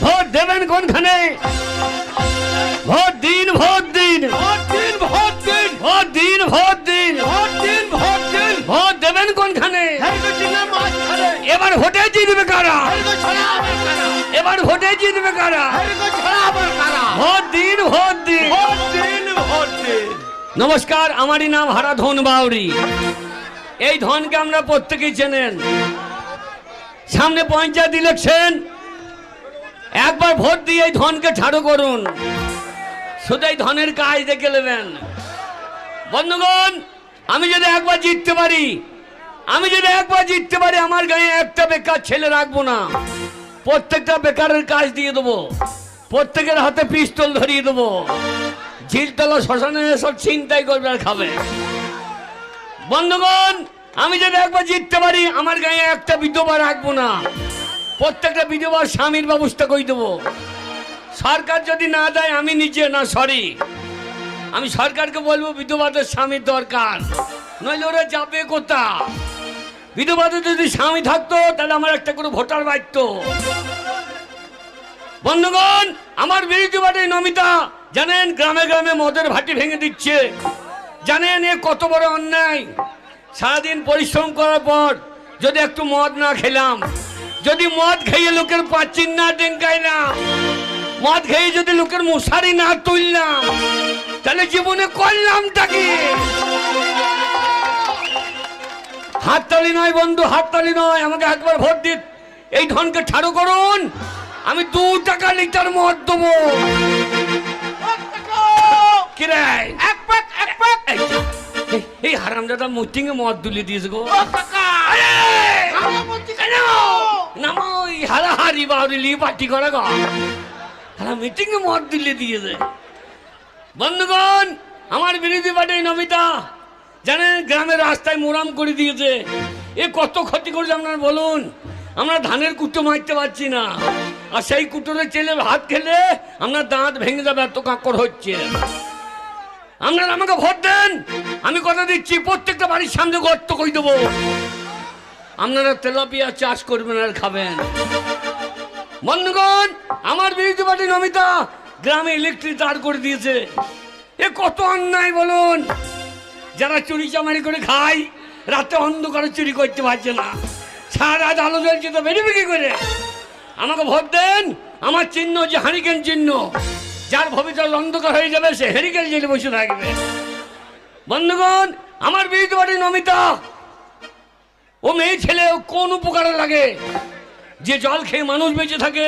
Vote দেবেন কোনখানে? Vote দিন, ভোট দিন, ভোট দিন, ভোট দিন, ভোট দিন, ভোট দিন, ভোট দিন, ভোট দিন। ভোট দেবেন কোনখানে? হেরিকে চিনে মাঝখানে। এবার ভোটে জিতবে কারা? হেরিকে ছড়া আবার কারা? এবার ভোটে জিতবে কারা? হেরিকে ছড়া আবার কারা? ভোট দিন, ভোট দিন। ভোট দিন, ভোট দিন। নমস্কার, আমারই নাম হারাধন বাউরি। এই ধনকে আমরা প্রত্যেকেই চেনেন। সামনে পঞ্চায়েত ইলেকশন, একবার ভোট দিয়ে এই ধনকে ছাড়ো করুন। শুধু এই ধনের কাজ দেখে নেবেন। বন্ধুগণ, আমি যদি একবার জিততে পারি, আমার গায়ে একটা বেকার ছেলে রাখবো না। প্রত্যেকটা বেকারের কাজ দিয়ে দেবো, প্রত্যেকের হাতে পিস্তল ধরিয়ে দেবো। ঝিলতলা শ্মশানে সব চিন্তাই করবে আর খাবে। বন্ধুগণ, আমি যদি একবার জিততে পারি, আমার গায়ে একটা বিধবা রাখবো না। প্রত্যেকটা বিধবার স্বামীর ব্যবস্থা করে দেবো। সরকার যদি না দেয়, আমি নিজে আমি সরকারকে বলবো বিধবাদের স্বামীর দরকার, নইলে ওরা যাবে কোথা? বিধবাদের যদি স্বামী থাকতো, তাহলে আমার একটা করে ভোটার বাড়তো। বন্ধুগণ, আমার বিরোধী পার্টি নমিতা জানেন গ্রামে গ্রামে মদের ভাটি ভেঙে দিচ্ছে। জানেন এ কত বড় অন্যায়। সারাদিন পরিশ্রম করার পর যদি একটু মদ না খেলাম, যদি মদ খেয়ে লোকের পাচ্ছিন না ডেঙ্কাইলাম, মদ খেয়ে যদি লোকের মশারি না তুললাম, তাহলে জীবনে করলামটা কি? হাততালি নয় বন্ধু, হাততালি নয়। আমাকে একবার ভোট দিন, এই ধনকে ছাড়ো করুন। আমি 2 টাকা লিটার মদ দেবো। কিরে এক পাক, এক পাক। এই হারামজাদা মিটিং এ মদ তুলে দিয়েছে গো। ও কাকা, কাকা বলছি কেন? নামো হারাহারি বাউরি পার্টি করে গো। হারা মিটিং এ মদ তুলে দিয়েছে। বন্ধুগণ, আমার বিরোধী পার্টি নমিতা জানেন গ্রামের রাস্তায় মোরাম করে দিয়েছে। এ কত ক্ষতি করেছে আপনারা বলুন। আমরা ধানের কুটো মারতে পারছি না, আর সেই কুটোরে চেলে হাত খেলে আমরা দাঁত ভেঙে যাবে, এত কাঁকড় হচ্ছে। আপনারা আমাকে ভোট দেন, আমি কথা দিচ্ছি প্রত্যেকটা বাড়ির সামনে গর্ত করে দেবো। আপনারা তেলাপিয়া চাষ করবেন আর খাবেন। বন্ধুগণ, আমার বিরোধী পার্টি নমিতা গ্রামে ইলেকট্রিক তার করে দিয়েছে। এ কত অন্যায় বলুন। যারা চুরি চামারি করে খায়, রাতে অন্ধকারে চুরি করতে পারছে না, সারা রাত আলো জ্বলছে, তো বেরিয়ে কি করে? আমাকে ভোট দেন। আমার চিহ্ন যে হারিকেন চিহ্ন, যার ভবিষ্যৎ অন্ধকার হয়ে যাবে সে হেরিকেন জেলে বসে থাকবে। বন্ধুগণ, আমার বিরোধী পার্টি নমিতা, ও মেয়ে ছেলে কোন উপকারে লাগে? যে জল খেয়ে মানুষ বেঁচে থাকে,